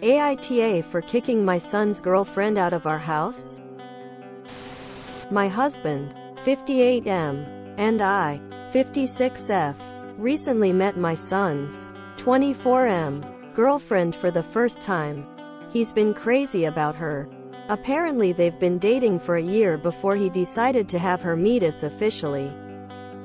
AITA for kicking my son's girlfriend out of our house? My husband, 58M, and I, 56F, recently met my son's, 24M, girlfriend for the first time. He's been crazy about her. Apparently they've been dating for a year before he decided to have her meet us officially.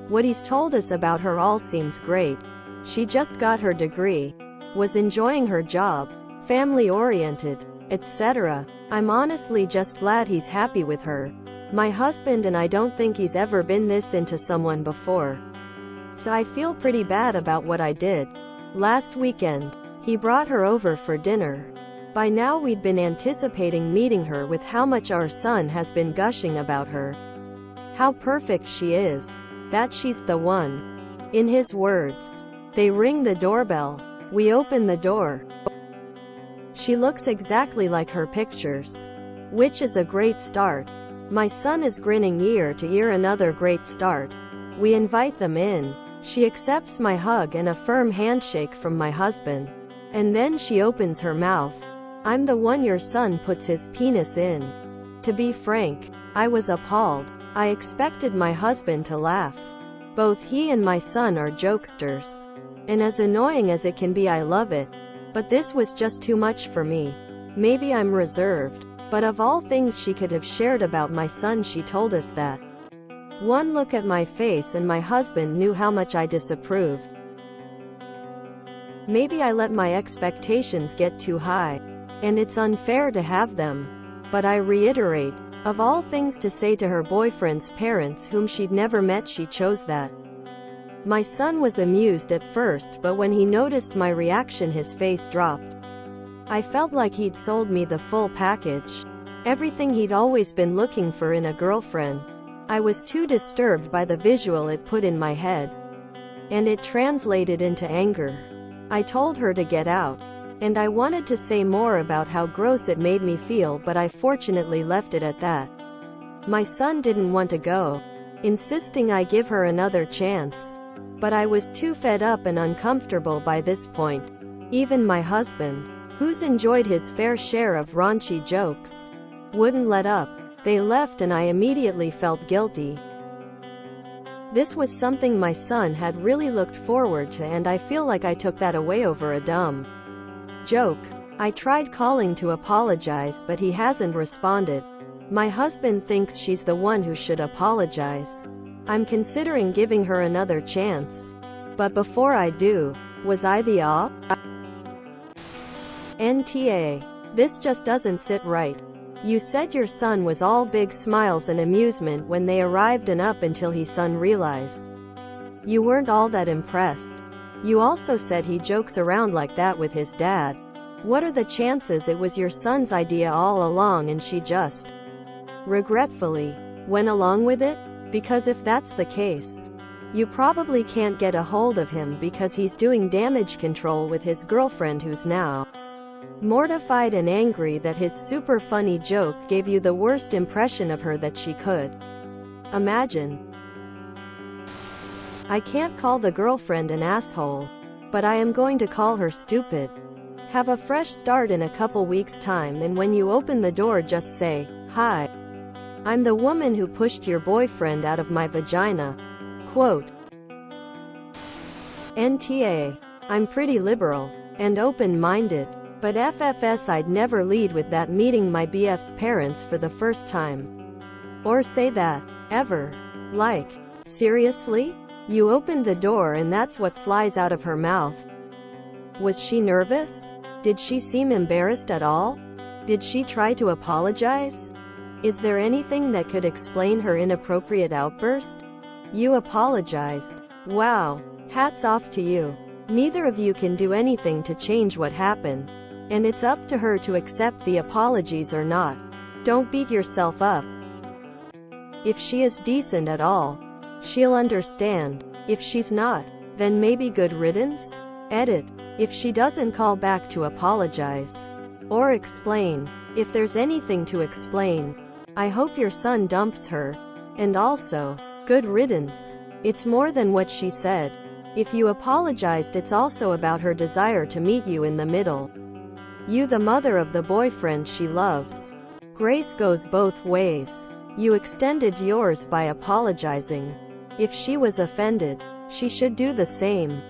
What he's told us about her all seems great. She just got her degree, was enjoying her job, family-oriented, etc. I'm honestly just glad he's happy with her. My husband and I don't think he's ever been this into someone before. So I feel pretty bad about what I did. Last weekend, he brought her over for dinner. By now we'd been anticipating meeting her with how much our son has been gushing about her. How perfect she is. That she's the one. In his words. They ring the doorbell. We open the door. She looks exactly like her pictures. Which is a great start. My son is grinning ear to ear, another great start. We invite them in. She accepts my hug and a firm handshake from my husband. And then she opens her mouth. I'm the one your son puts his penis in. To be frank, I was appalled. I expected my husband to laugh. Both he and my son are jokesters. And as annoying as it can be, I love it. But this was just too much for me. Maybe I'm reserved. But of all things she could have shared about my son, she told us that. One look at my face and my husband knew how much I disapproved. Maybe I let my expectations get too high. And it's unfair to have them. But I reiterate, of all things to say to her boyfriend's parents whom she'd never met, she chose that. My son was amused at first, but when he noticed my reaction his face dropped. I felt like he'd sold me the full package. Everything he'd always been looking for in a girlfriend. I was too disturbed by the visual it put in my head. And it translated into anger. I told her to get out. And I wanted to say more about how gross it made me feel, but I fortunately left it at that. My son didn't want to go, insisting I give her another chance. But I was too fed up and uncomfortable by this point. Even my husband, who's enjoyed his fair share of raunchy jokes, wouldn't let up. They left and I immediately felt guilty. This was something my son had really looked forward to, and I feel like I took that away over a dumb joke. I tried calling to apologize, but he hasn't responded. My husband thinks she's the one who should apologize. I'm considering giving her another chance. But before I do, was I the NTA? This just doesn't sit right. You said your son was all big smiles and amusement when they arrived, and up until his son realized you weren't all that impressed. You also said he jokes around like that with his dad. What are the chances it was your son's idea all along and she just regretfully went along with it? Because if that's the case, you probably can't get a hold of him because he's doing damage control with his girlfriend, who's now mortified and angry that his super funny joke gave you the worst impression of her that she could imagine. I can't call the girlfriend an asshole, but I am going to call her stupid. Have a fresh start in a couple weeks' time, and when you open the door just say, "Hi. I'm the woman who pushed your boyfriend out of my vagina." Quote. NTA. I'm pretty liberal and open-minded, but FFS I'd never lead with that, meeting my BF's parents for the first time. Or say that, ever. Like, seriously? You opened the door and that's what flies out of her mouth? Was she nervous? Did she seem embarrassed at all? Did she try to apologize? Is there anything that could explain her inappropriate outburst? You apologized. Wow. Hats off to you. Neither of you can do anything to change what happened. And it's up to her to accept the apologies or not. Don't beat yourself up. If she is decent at all, she'll understand. If she's not, then maybe good riddance? Edit. If she doesn't call back to apologize or explain, if there's anything to explain, I hope your son dumps her. And also, good riddance. It's more than what she said. If you apologized, it's also about her desire to meet you in the middle. You the mother of the boyfriend she loves. Grace goes both ways. You extended yours by apologizing. If she was offended, she should do the same.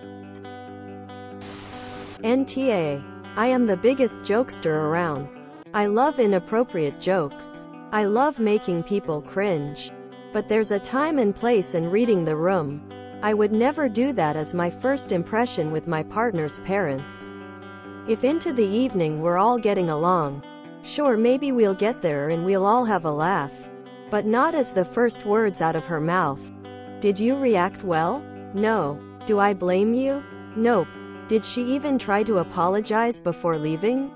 NTA. I am the biggest jokester around. I love inappropriate jokes. I love making people cringe. But there's a time and place in reading the room. I would never do that as my first impression with my partner's parents. If into the evening we're all getting along, sure, maybe we'll get there and we'll all have a laugh. But not as the first words out of her mouth. Did you react well? No. Do I blame you? Nope. Did she even try to apologize before leaving?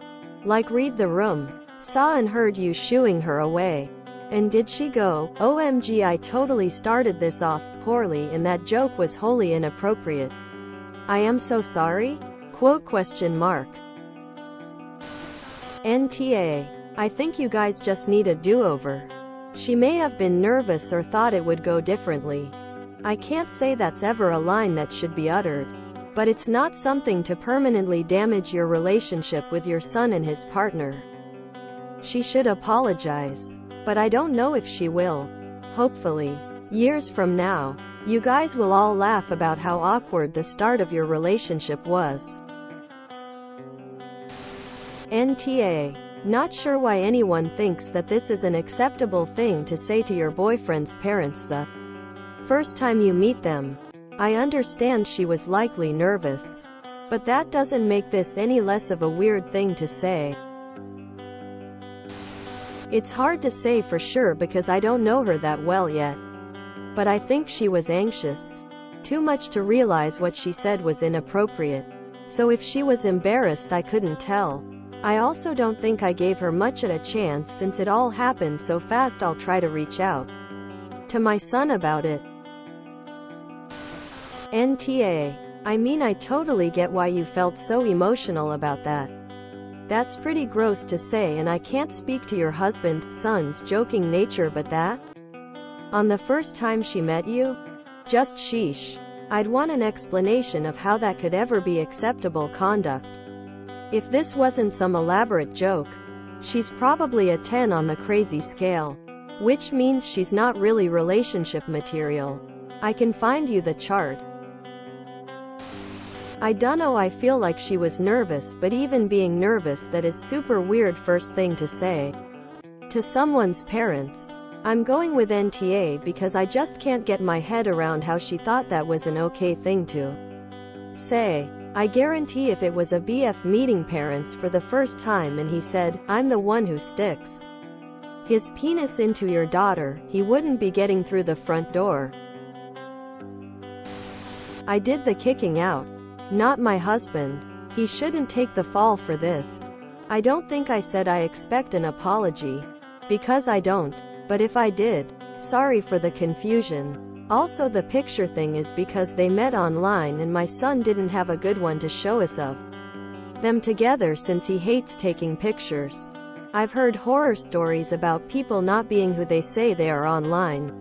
Like, read the room. Saw and heard you shooing her away. And did she go, OMG, I totally started this off poorly and that joke was wholly inappropriate. I am so sorry? NTA. I think you guys just need a do-over. She may have been nervous or thought it would go differently. I can't say that's ever a line that should be uttered. But it's not something to permanently damage your relationship with your son and his partner. She should apologize. But I don't know if she will. Hopefully, years from now, you guys will all laugh about how awkward the start of your relationship was. NTA. Not sure why anyone thinks that this is an acceptable thing to say to your boyfriend's parents the first time you meet them. I understand she was likely nervous. But that doesn't make this any less of a weird thing to say. It's hard to say for sure because I don't know her that well yet. But I think she was anxious. Too much to realize what she said was inappropriate. So if she was embarrassed, I couldn't tell. I also don't think I gave her much of a chance since it all happened so fast. I'll try to reach out to my son about it. NTA. I mean, I totally get why you felt so emotional about that. That's pretty gross to say, and I can't speak to your son's joking nature, but that? On the first time she met you? Just sheesh. I'd want an explanation of how that could ever be acceptable conduct. If this wasn't some elaborate joke, she's probably a 10 on the crazy scale. Which means she's not really relationship material. I can find you the chart. I dunno, I feel like she was nervous, but even being nervous, that is super weird first thing to say to someone's parents. I'm going with NTA because I just can't get my head around how she thought that was an okay thing to say. I guarantee if it was a BF meeting parents for the first time and he said, I'm the one who sticks his penis into your daughter, he wouldn't be getting through the front door. I did the kicking out. Not my husband. He shouldn't take the fall for this. I don't think I said I expect an apology. Because I don't. But if I did, sorry for the confusion. Also, the picture thing is because they met online and my son didn't have a good one to show us of them together since he hates taking pictures. I've heard horror stories about people not being who they say they are online.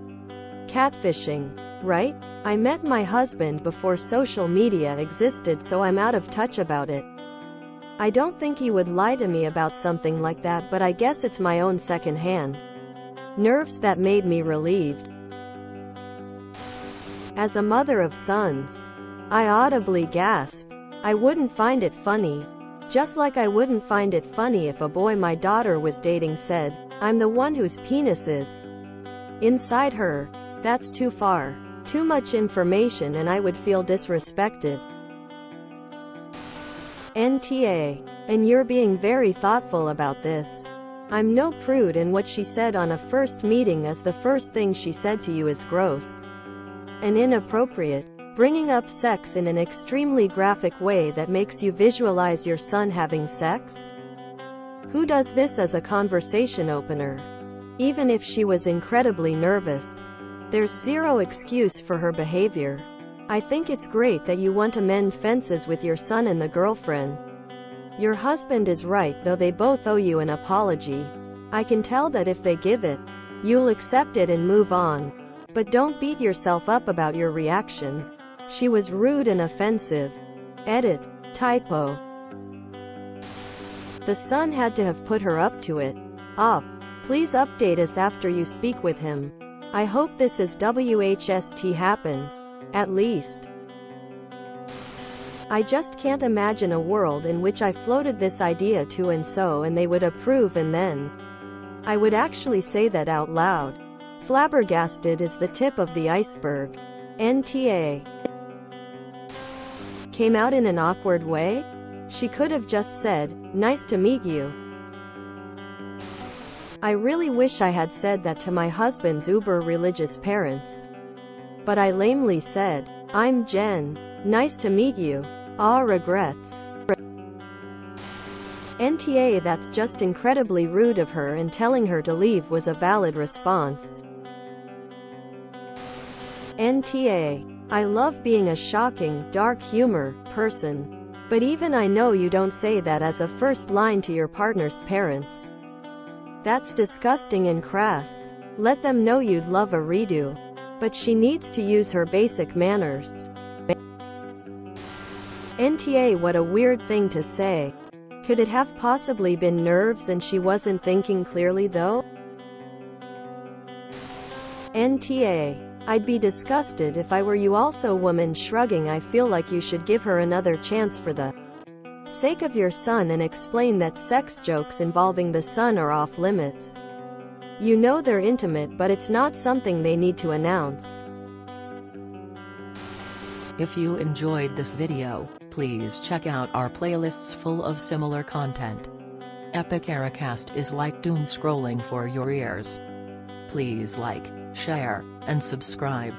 Catfishing, right? I met my husband before social media existed, so I'm out of touch about it. I don't think he would lie to me about something like that, but I guess it's my own second-hand nerves that made me relieved. As a mother of sons, I audibly gasped. I wouldn't find it funny. Just like I wouldn't find it funny if a boy my daughter was dating said, I'm the one whose penis is inside her. That's too far. Too much information, and I would feel disrespected. NTA. And you're being very thoughtful about this. I'm no prude, and what she said on a first meeting as the first thing she said to you is gross and inappropriate. Bringing up sex in an extremely graphic way that makes you visualize your son having sex? Who does this as a conversation opener? Even if she was incredibly nervous, there's zero excuse for her behavior. I think it's great that you want to mend fences with your son and the girlfriend. Your husband is right, though they both owe you an apology. I can tell that if they give it, you'll accept it and move on. But don't beat yourself up about your reaction. She was rude and offensive. Edit. Typo. The son had to have put her up to it. Op. Please update us after you speak with him. I hope this is WHST happen. At least. I just can't imagine a world in which I floated this idea to and they would approve and then I would actually say that out loud. Flabbergasted is the tip of the iceberg. NTA. Came out in an awkward way? She could have just said, "Nice to meet you." I really wish I had said that to my husband's uber-religious parents. But I lamely said, "I'm Jen. Nice to meet you." Ah, regrets. NTA. That's just incredibly rude of her, and telling her to leave was a valid response. NTA. I love being a shocking, dark humor person. But even I know you don't say that as a first line to your partner's parents. That's disgusting and crass. Let them know you'd love a redo. But she needs to use her basic manners. NTA. What a weird thing to say. Could it have possibly been nerves and she wasn't thinking clearly though? NTA. I'd be disgusted if I were you. Also, woman shrugging. I feel like you should give her another chance for the sake of your son and explain that sex jokes involving the son are off limits. You know they're intimate, but it's not something they need to announce. If you enjoyed this video, please check out our playlists full of similar content. AmITheAsshole is like doom scrolling for your ears. Please like, share, and subscribe.